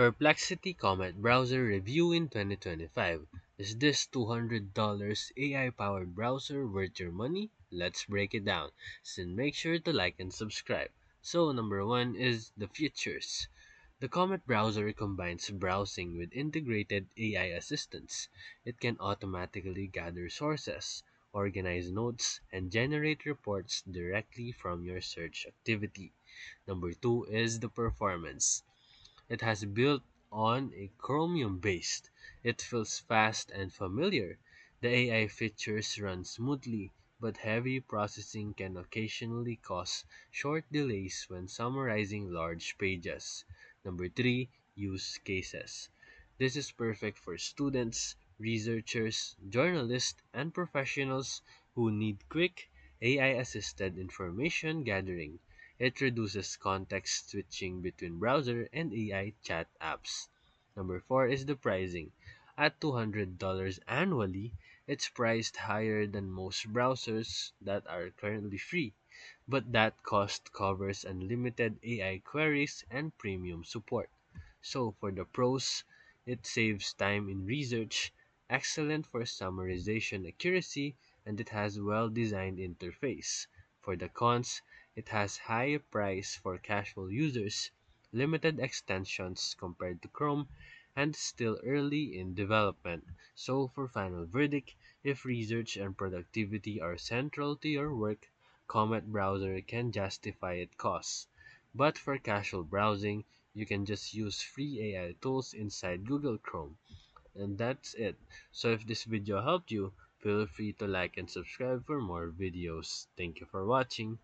Perplexity Comet Browser Review in 2025. Is this $200 AI-powered browser worth your money? Let's break it down. So make sure to like and subscribe. So number one is the features. The Comet browser combines browsing with integrated AI assistance. It can automatically gather sources, organize notes, and generate reports directly from your search activity. Number two is the performance. It has built on a Chromium based. It feels fast and familiar. The AI features run smoothly, but heavy processing can occasionally cause short delays when summarizing large pages. Number three, use cases. This is perfect for students, researchers, journalists, and professionals who need quick AI assisted information gathering. It reduces context switching between browser and AI chat apps. Number four is the pricing. At $200 annually, it's priced higher than most browsers that are currently free, but that cost covers unlimited AI queries and premium support. So for the pros, it saves time in research, excellent for summarization accuracy, and it has well-designed interface. For the cons, it has high price for casual users, limited extensions compared to Chrome, and still early in development. So for final verdict, if research and productivity are central to your work, Comet Browser can justify its costs. But for casual browsing, you can just use free AI tools inside Google Chrome. And that's it. So if this video helped you, feel free to like and subscribe for more videos. Thank you for watching.